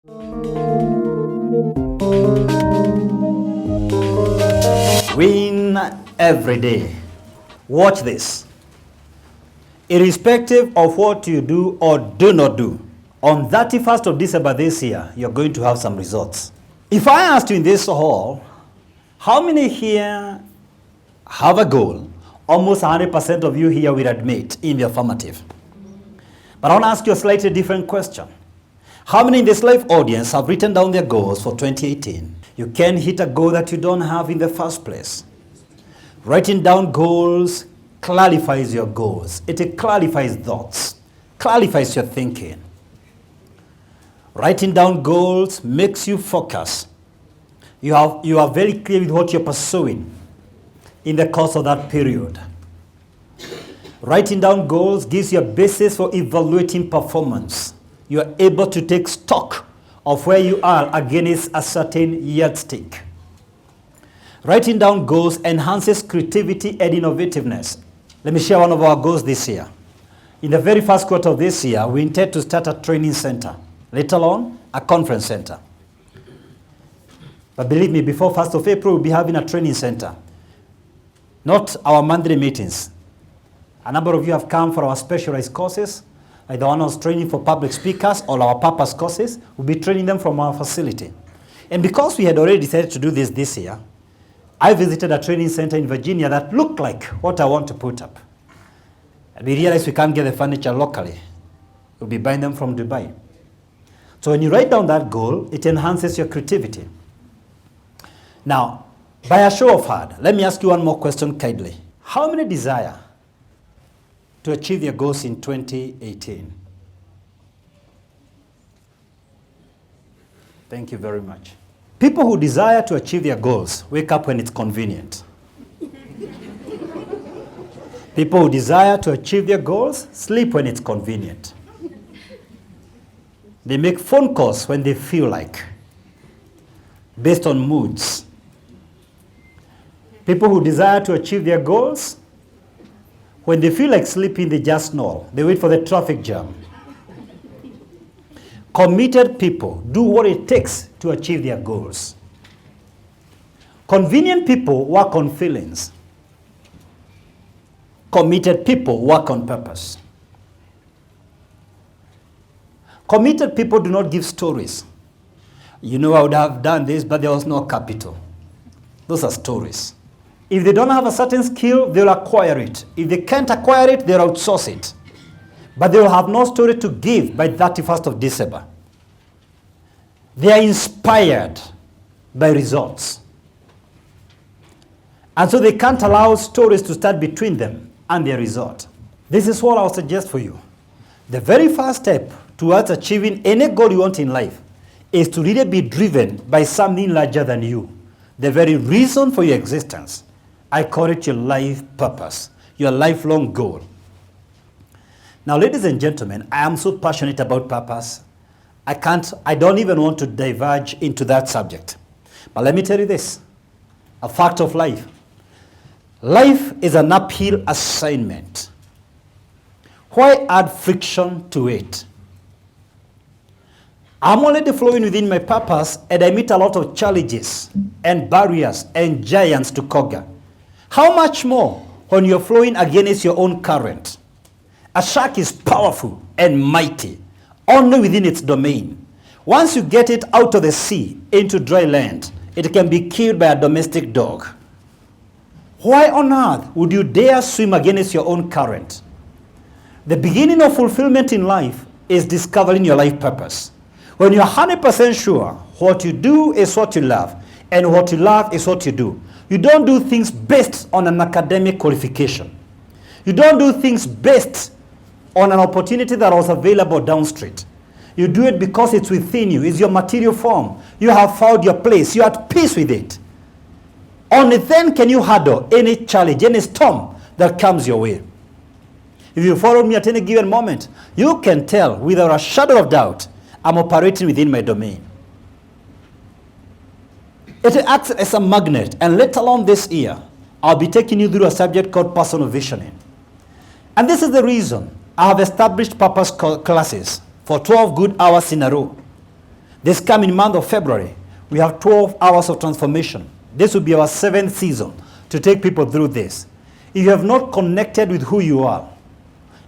Win every day. Watch this. Irrespective of what you do or do not do, on 31st of December this year, you're going to have some results. If I asked you in this hall, how many here have a goal? Almost 100% of you here will admit in the affirmative. But I want to ask you a slightly different question. How many in this live audience have written down their goals for 2018? You can't hit a goal that you don't have in the first place. Writing down goals clarifies your goals. It clarifies thoughts, clarifies your thinking. Writing down goals makes you focus. You are very clear with what you're pursuing in the course of that period. Writing down goals gives you a basis for evaluating performance. You are able to take stock of where you are against a certain yardstick. Writing down goals enhances creativity and innovativeness. Let me share one of our goals this year. In the very first quarter of this year, we intend to start a training center, later on, a conference center. But believe me, before 1st of April, we'll be having a training center. Not our monthly meetings. A number of you have come for our specialized courses, like the one I was training for public speakers, or our purpose courses. We'll be training them from our facility. And because we had already decided to do this year, I visited a training center in Virginia that looked like what I want to put up. And we realized we can't get the furniture locally. We'll be buying them from Dubai. So when you write down that goal, it enhances your creativity. Now, by a show of hands, let me ask you one more question kindly. How many desire to achieve their goals in 2018? Thank you very much. People who desire to achieve their goals wake up when it's convenient. People who desire to achieve their goals sleep when it's convenient. They make phone calls when they feel like, based on moods. People who desire to achieve their goals, when they feel like sleeping, they just snore. They wait for the traffic jam. Committed people do what it takes to achieve their goals. Convenient people work on feelings. Committed people work on purpose. Committed people do not give stories. You know, I would have done this, but there was no capital. Those are stories. If they don't have a certain skill, they'll acquire it. If they can't acquire it, they'll outsource it. But they will have no story to give by 31st of December. They are inspired by results. And so they can't allow stories to stand between them and their result. This is what I'll suggest for you. The very first step towards achieving any goal you want in life is to really be driven by something larger than you. The very reason for your existence. I call it your life purpose, your lifelong goal. Now, ladies and gentlemen, I am so passionate about purpose. I don't even want to diverge into that subject. But let me tell you this, a fact of life. Life is an uphill assignment. Why add friction to it? I'm already flowing within my purpose, and I meet a lot of challenges and barriers and giants to conquer. How much more when you're flowing against your own current? A shark is powerful and mighty, only within its domain. Once you get it out of the sea into dry land, it can be killed by a domestic dog. Why on earth would you dare swim against your own current? The beginning of fulfillment in life is discovering your life purpose. When you're 100% sure what you do is what you love, and what you love is what you do, you don't do things based on an academic qualification. You don't do things based on an opportunity that was available downstreet. You do it because it's within you. It's your material form. You have found your place. You're at peace with it. Only then can you handle any challenge, any storm that comes your way. If you follow me at any given moment, you can tell without a shadow of doubt, I'm operating within my domain. It acts as a magnet, and later on this year, I'll be taking you through a subject called personal visioning. And this is the reason I have established purpose classes for 12 good hours in a row. This coming month of February, we have 12 hours of transformation. This will be our 7th season to take people through this. If you have not connected with who you are,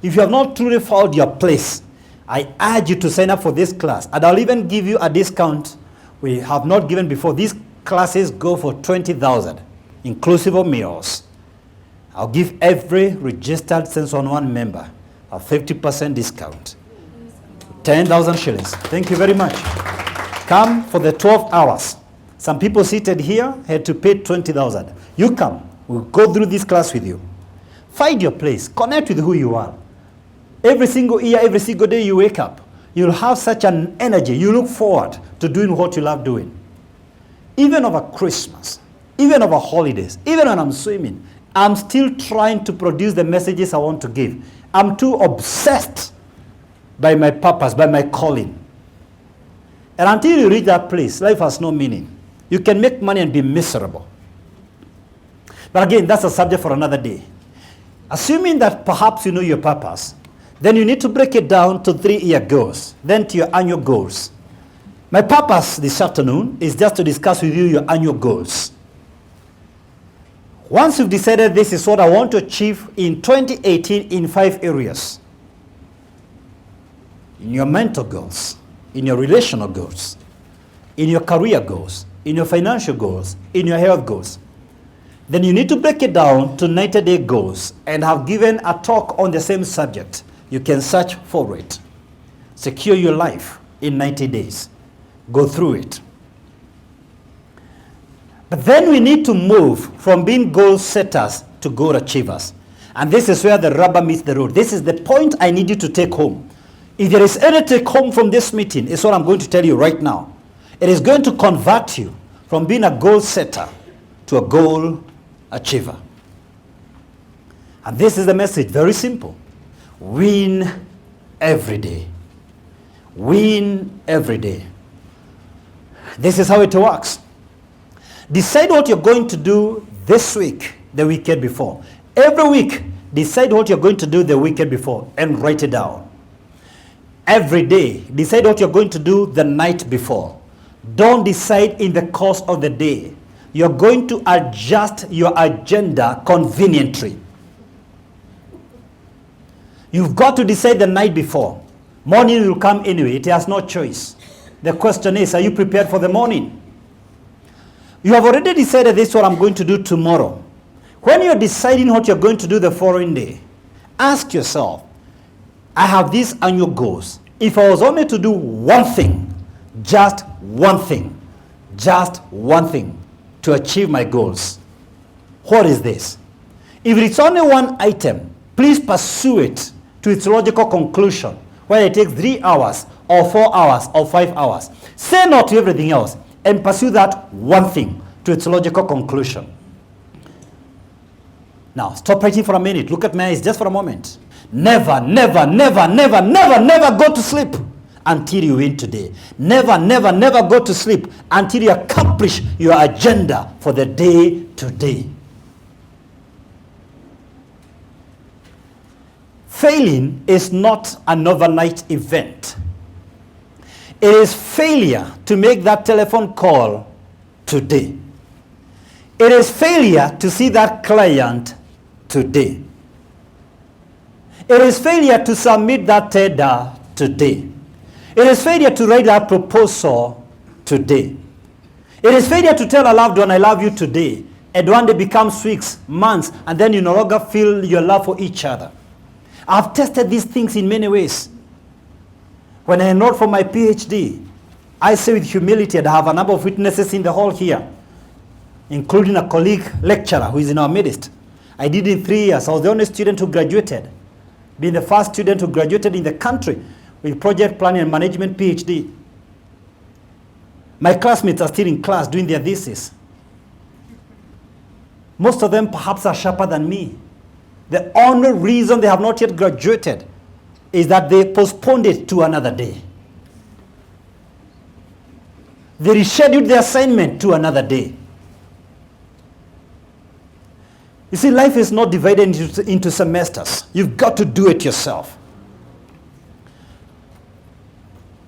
if you have not truly found your place, I urge you to sign up for this class. And I'll even give you a discount we have not given before. These classes go for $20,000, inclusive of meals. I'll give every registered Sense on One member a 50% discount. 10,000 shillings. Thank you very much. Come for the 12 hours. Some people seated here had to pay 20,000. You come. We'll go through this class with you. Find your place. Connect with who you are. Every single year, every single day you wake up, you'll have such an energy. You look forward to doing what you love doing. Even over Christmas, even over holidays, even when I'm swimming, I'm still trying to produce the messages I want to give. I'm too obsessed by my purpose, by my calling. And until you reach that place, life has no meaning. You can make money and be miserable. But again, that's a subject for another day. Assuming that perhaps you know your purpose, then you need to break it down to 3-year goals, then to your annual goals. My purpose this afternoon is just to discuss with you your annual goals. Once you've decided this is what I want to achieve in 2018 in 5 areas. In your mental goals, in your relational goals, in your career goals, in your financial goals, in your health goals, then you need to break it down to 90-day goals and have given a talk on the same subject. You can search for it. Secure your life in 90 days. Go through it. But then we need to move from being goal setters to goal achievers. And this is where the rubber meets the road. This is the point I need you to take home. If there is any take home from this meeting, it's what I'm going to tell you right now. It is going to convert you from being a goal setter to a goal achiever. And this is the message, very simple. Win every day. Win every day. This is how it works. Decide what you're going to do this week, the weekend before. Every week, decide what you're going to do the weekend before and write it down. Every day, decide what you're going to do the night before. Don't decide in the course of the day. You're going to adjust your agenda conveniently. You've got to decide the night before. Morning will come anyway. It has no choice. The question is, are you prepared for the morning? You have already decided this is what I'm going to do tomorrow. When you're deciding what you're going to do the following day, ask yourself, I have these annual goals. If I was only to do one thing, just one thing to achieve my goals, what is this? If it's only one item, please pursue it to its logical conclusion, whether it takes 3 hours or 4 hours or 5 hours. Say no to everything else and pursue that one thing to its logical conclusion. Now, stop writing for a minute. Look at my eyes just for a moment. Never go to sleep until you win today. Never go to sleep until you accomplish your agenda for the day today. Failing is not an overnight event. It is failure to make that telephone call today. It is failure to see that client today. It is failure to submit that tender today. It is failure to write that proposal today. It is failure to tell a loved one, I love you today, and one day becomes weeks, months, and then you no longer feel your love for each other. I've tested these things in many ways. When I enrolled for my PhD, I say with humility, and I have a number of witnesses in the hall here, including a colleague lecturer who is in our midst. I did it in 3 years. I was the only student who graduated, being the first student who graduated in the country with project planning and management PhD. My classmates are still in class doing their thesis. Most of them perhaps are sharper than me. The only reason they have not yet graduated is that they postponed it to another day. They rescheduled the assignment to another day. You see, life is not divided into semesters. You've got to do it yourself.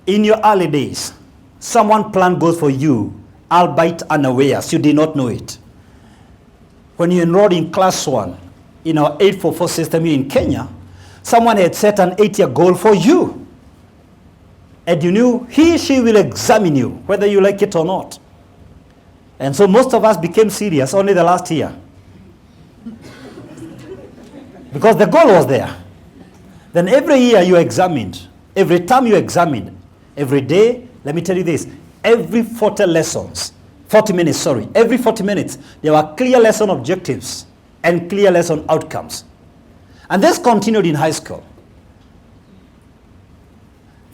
In your early days, Someone planned goals for you, albeit unawares. You did not know it. When you enrolled in class 1 in our 844 system here in Kenya, someone had set an 8-year goal for you. And you knew she will examine you, whether you like it or not. And so most of us became serious only the last year. Because the goal was there. Then every year you examined. Every time you examined. Every day, let me tell you this. Every 40 minutes, every 40 minutes, there were clear lesson objectives and clear lesson outcomes. And this continued in high school.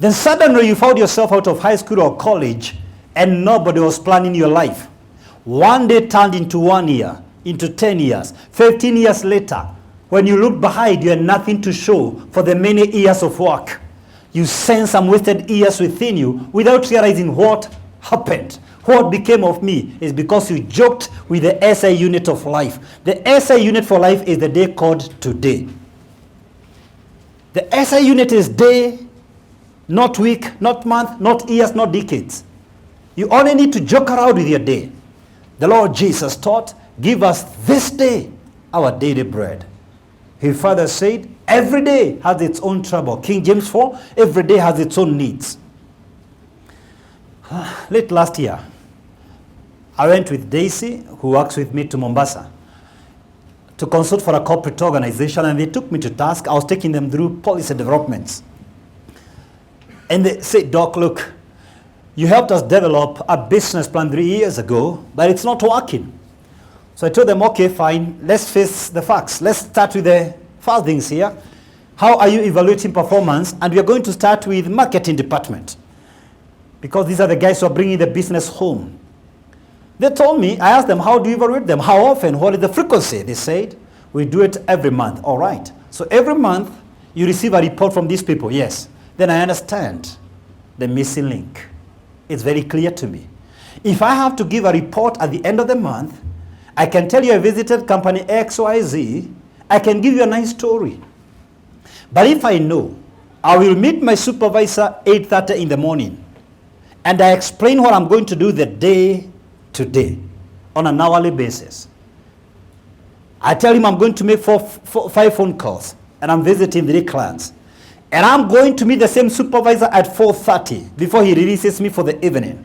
Then suddenly you found yourself out of high school or college and nobody was planning your life. One day turned into 1 year, into 10 years, 15 years later. When you look behind, you had nothing to show for the many years of work. You sense some wasted years within you without realizing what happened. What became of me is because you joked with the SI unit of life. The SI unit for life is the day called today. The SI unit is day, not week, not month, not years, not decades. You only need to joke around with your day. The Lord Jesus taught, give us this day our daily bread. He further said, every day has its own trouble. King James 4, every day has its own needs. Late last year, I went with Daisy, who works with me, to Mombasa to consult for a corporate organization, and they took me to task. I was taking them through policy developments. And they said, Doc, look, you helped us develop a business plan 3 years ago, but it's not working. So I told them, okay, fine, let's face the facts. Let's start with the first things here. How are you evaluating performance? And we are going to start with marketing department, because these are the guys who are bringing the business home. They told me, I asked them, how do you evaluate them? How often? What is the frequency? They said, we do it every month. All right. So every month, you receive a report from these people. Yes. Then I understand the missing link. It's very clear to me. If I have to give a report at the end of the month, I can tell you I visited company XYZ. I can give you a nice story. But if I know I will meet my supervisor 8:30 in the morning, and I explain what I'm going to do the day to day on an hourly basis. I tell him I'm going to make 5 phone calls, and I'm visiting 3 clients. And I'm going to meet the same supervisor at 4:30 before he releases me for the evening.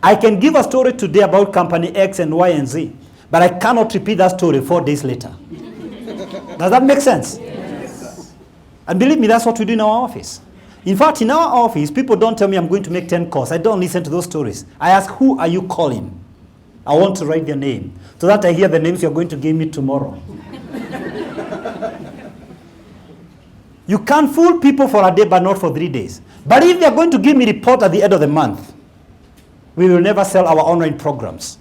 I can give a story today about company X and Y and Z, but I cannot repeat that story 4 days later. Does that make sense? Yes. And believe me, that's what we do in our office. In fact, in our office, people don't tell me I'm going to make 10 calls. I don't listen to those stories. I ask, who are you calling? I want to write their name so that I hear the names you're going to give me tomorrow. You can't fool people for a day, but not for 3 days. But if they're going to give me a report at the end of the month, we will never sell our online programs.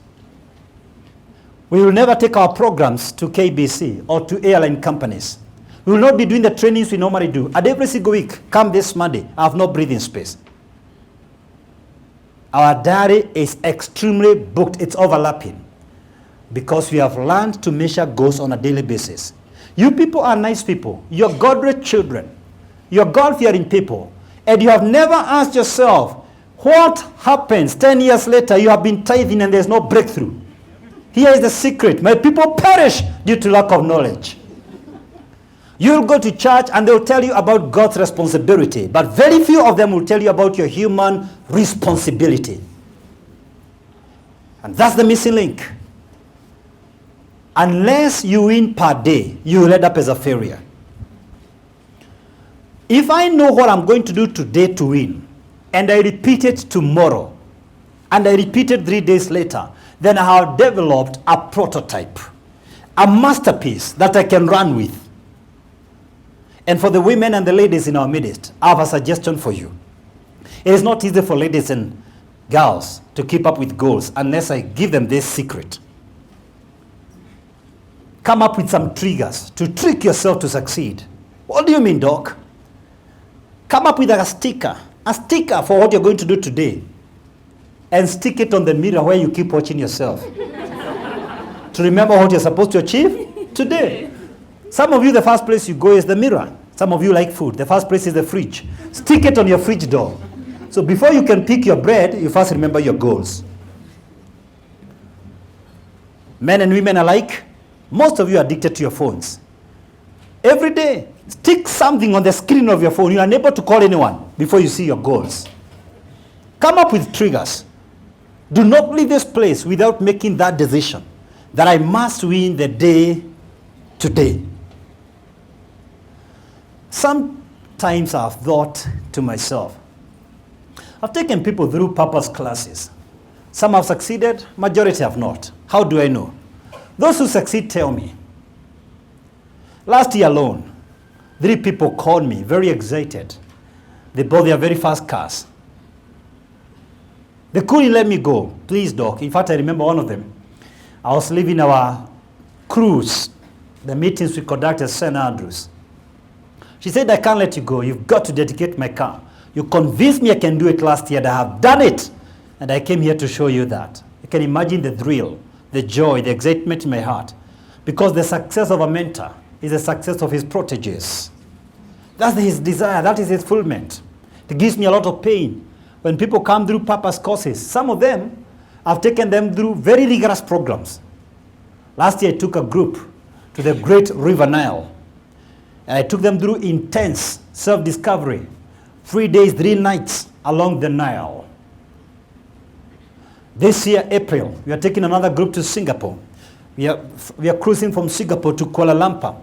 We will never take our programs to KBC or to airline companies. We will not be doing the trainings we normally do. And every single week, come this Monday, I have no breathing space. Our diary is extremely booked. It's overlapping because we have learned to measure goals on a daily basis. You people are nice people. You're God-rich children. You're God-fearing people. And you have never asked yourself, what happens 10 years later? You have been tithing and there's no breakthrough. Here is the secret. My people perish due to lack of knowledge. You'll go to church and they'll tell you about God's responsibility, but very few of them will tell you about your human responsibility. And that's the missing link. Unless you win per day, you will end up as a failure. If I know what I'm going to do today to win, and I repeat it tomorrow, and I repeat it 3 days later, then I have developed a prototype, a masterpiece that I can run with. And for the women and the ladies in our midst, I have a suggestion for you. It is not easy for ladies and girls to keep up with goals unless I give them this secret. Come up with some triggers to trick yourself to succeed. What do you mean, Doc? Come up with a sticker for what you're going to do today, and stick it on the mirror where you keep watching yourself to remember what you're supposed to achieve today. Some of you, the first place you go is the mirror. Some of you like food. The first place is the fridge. Stick it on your fridge door. So before you can pick your bread, you first remember your goals. Men and women alike, most of you are addicted to your phones. Every day, stick something on the screen of your phone. You are unable to call anyone before you see your goals. Come up with triggers. Do not leave this place without making that decision that I must win the day today. Sometimes I've thought to myself, I've taken people through purpose classes. Some have succeeded, majority have not. How do I know? Those who succeed tell me. Last year alone, 3 people called me very excited. They bought their very first cars. They couldn't let me go. Please, Doc. In fact, I remember one of them. I was leaving our cruise, the meetings we conducted at St. Andrews. She said, I can't let you go. You've got to dedicate my car. You convinced me I can do it last year, and I have done it. And I came here to show you that. You can imagine the thrill, the joy, the excitement in my heart. Because the success of a mentor is the success of his proteges. That's his desire. That is his fulfillment. It gives me a lot of pain when people come through purpose courses. Some of them, I've taken them through very rigorous programs. Last year, I took a group to the great River Nile. And I took them through intense self-discovery. 3 days, 3 nights along the Nile. This year, April, we are taking another group to Singapore. We are cruising from Singapore to Kuala Lumpur.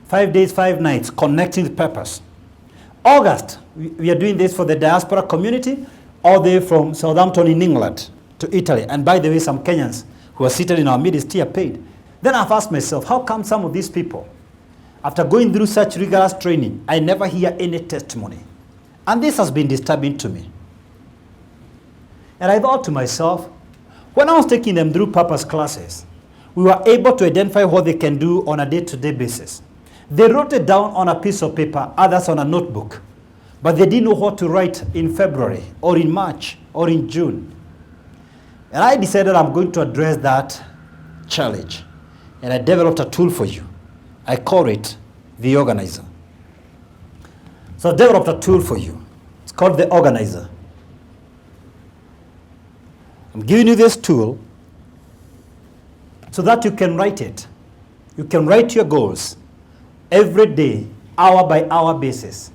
5 days, 5 nights, connecting with purpose. August, we are doing this for the diaspora community, all the way from Southampton in England to Italy. And by the way, some Kenyans who are seated in our midst here paid. Then I've asked myself, how come some of these people, after going through such rigorous training, I never hear any testimony? And this has been disturbing to me. And I thought to myself, when I was taking them through purpose classes, we were able to identify what they can do on a day-to-day basis. They wrote it down on a piece of paper, others on a notebook, but they didn't know what to write in February or in March or in June. And I decided I'm going to address that challenge. And I developed a tool for you. I call it the Organizer. So I developed a tool for you. It's called the Organizer. I'm giving you this tool so that you can write it. You can write your goals every day, hour by hour basis.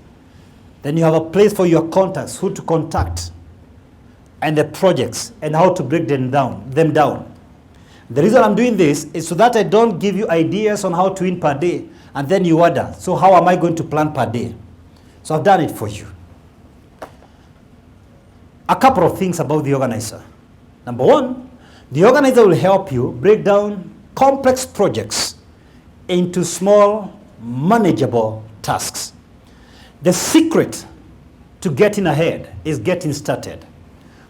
Then you have a place for your contacts, who to contact, and the projects, and how to break them down. The reason I'm doing this is so that I don't give you ideas on how to win per day, and then you wonder, so how am I going to plan per day? So I've done it for you. A couple of things about the Organizer. Number one, the Organizer will help you break down complex projects into small, manageable tasks. The secret to getting ahead is getting started.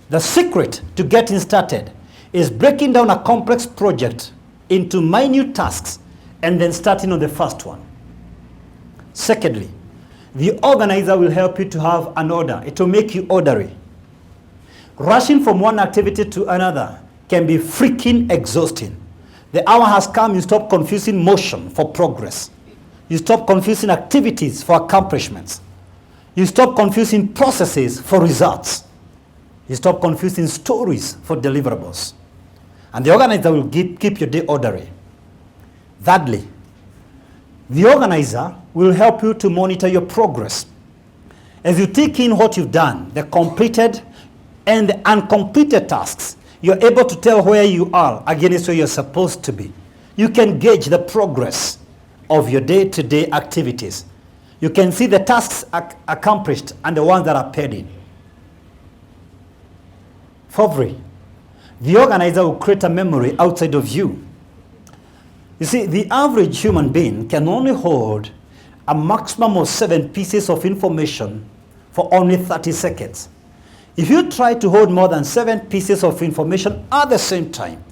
The secret to getting started is breaking down a complex project into minute tasks and then starting on the first one. Secondly, the Organizer will help you to have an order. It will make you orderly. Rushing from one activity to another can be freaking exhausting. The hour has come, you stop confusing motion for progress. You stop confusing activities for accomplishments. You stop confusing processes for results. You stop confusing stories for deliverables. And the Organizer will keep your day orderly. Thirdly, the Organizer will help you to monitor your progress. As you take in what you've done, the completed and the uncompleted tasks, you're able to tell where you are against where you're supposed to be. You can gauge the progress of your day-to-day activities. You can see the tasks accomplished and the ones that are pending. Fourthly, the Organizer will create a memory outside of you. You see, the average human being can only hold a maximum of 7 pieces of information for only 30 seconds. If you try to hold more than 7 pieces of information at the same time,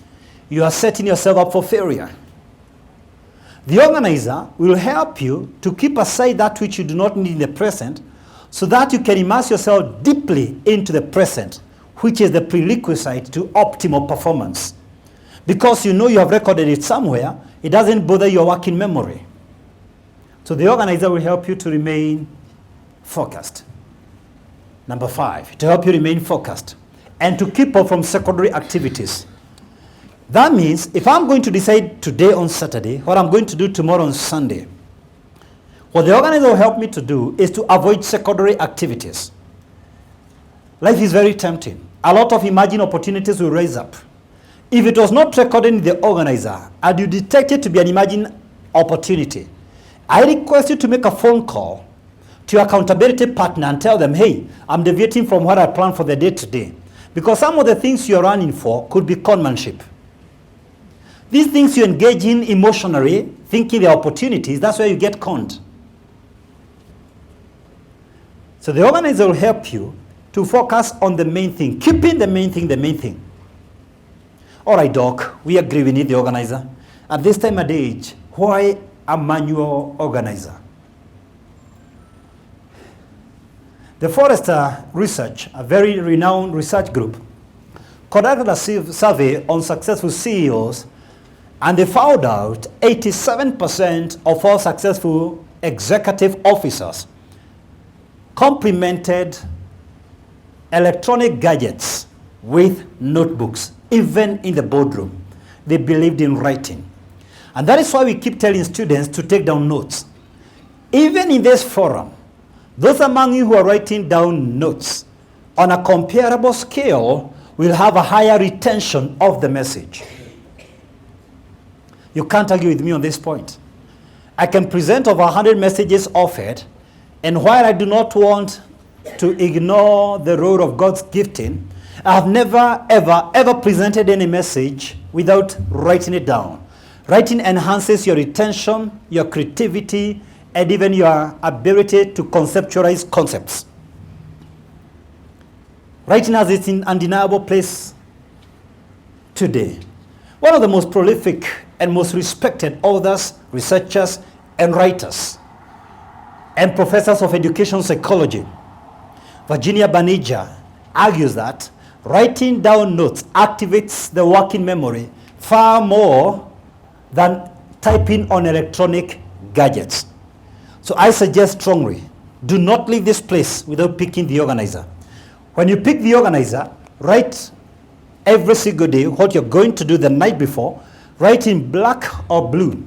you are setting yourself up for failure. The Organizer will help you to keep aside that which you do not need in the present so that you can immerse yourself deeply into the present, which is the prerequisite to optimal performance. Because you know you have recorded it somewhere, it doesn't bother your working memory. So the Organizer will help you to remain focused. Number 5, to help you remain focused and to keep up from secondary activities. That means if I'm going to decide today on Saturday what I'm going to do tomorrow on Sunday, what the organizer will help me to do is to avoid secondary activities. Life is very tempting. A lot of imagined opportunities will rise up. If it was not recorded in the organizer and you detect it to be an imagined opportunity, I request you to make a phone call to your accountability partner and tell them, hey, I'm deviating from what I planned for the day today. Because some of the things you're running for could be conmanship. These things you engage in emotionally, thinking they're opportunities, that's where you get conned. So the organizer will help you to focus on the main thing, keeping the main thing the main thing. All right, Doc, we agree we need the organizer. At this time of age, why a manual organizer? The Forrester Research, a very renowned research group, conducted a survey on successful CEOs, and they found out 87% of all successful executive officers complemented electronic gadgets with notebooks, even in the boardroom. They believed in writing. And that is why we keep telling students to take down notes. Even in this forum, those among you who are writing down notes on a comparable scale will have a higher retention of the message. You can't argue with me on this point. I can present over 100 messages offered, and while I do not want to ignore the role of God's gifting, I have never, ever presented any message without writing it down. Writing enhances your retention, your creativity, and even your ability to conceptualize concepts. Writing has its undeniable place today. One of the most prolific and most respected authors, researchers, and writers, and professors of education psychology, Virginia Banija, argues that writing down notes activates the working memory far more than typing on electronic gadgets. So I suggest strongly, do not leave this place without picking the organizer. When you pick the organizer, write every single day what you're going to do the night before, write in black or blue.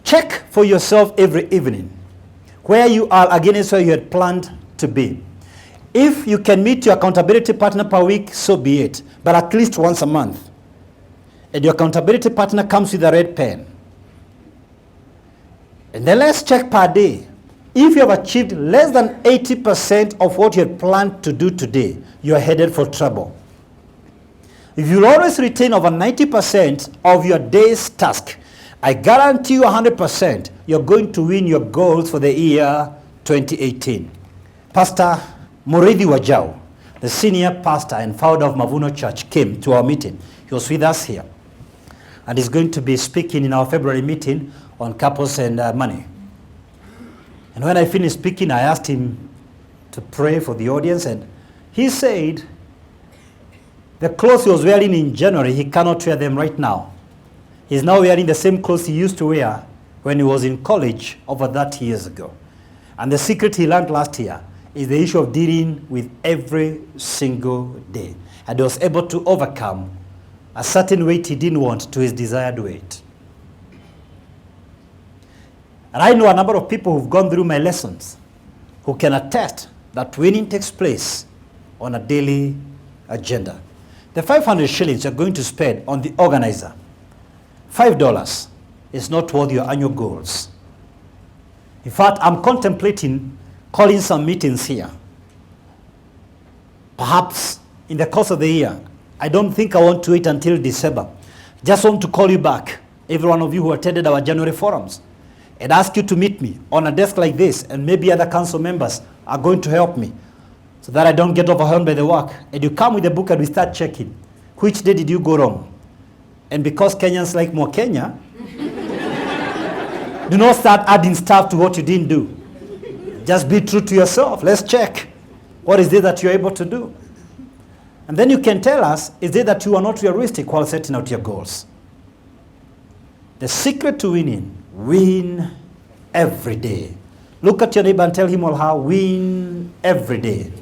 Check for yourself every evening where you are against where you had planned to be. If you can meet your accountability partner per week, so be it, but at least once a month. And your accountability partner comes with a red pen. And then let's check per day. If you have achieved less than 80% of what you had planned to do today, you are headed for trouble. If you always retain over 90% of your day's task, I guarantee you 100% you're going to win your goals for the year 2018. Pastor Murithi Wajau, the senior pastor and founder of Mavuno Church, came to our meeting. He was with us here. And he's going to be speaking in our February meeting on couples and money. And when I finished speaking, I asked him to pray for the audience, and he said the clothes he was wearing in January, he cannot wear them right now. He's now wearing the same clothes he used to wear when he was in college over 30 years ago. And the secret he learned last year is the issue of dealing with every single day. And he was able to overcome a certain weight he didn't want to his desired weight. And I know a number of people who've gone through my lessons who can attest that winning takes place on a daily agenda. The 500 shillings you're going to spend on the organizer, $5 is not worth your annual goals. In fact, I'm contemplating calling some meetings here. Perhaps in the course of the year. I don't think I want to wait until December. Just want to call you back, every one of you who attended our January forums, and ask you to meet me on a desk like this, and maybe other council members are going to help me so that I don't get overwhelmed by the work. And you come with a book and we start checking. Which day did you go wrong? And because Kenyans like more Kenya, do not start adding stuff to what you didn't do. Just be true to yourself. Let's check. What is it that you're able to do? And then you can tell us, is it that you are not realistic while setting out your goals? The secret to winning, win every day. Look at your neighbor and tell him or her, win every day.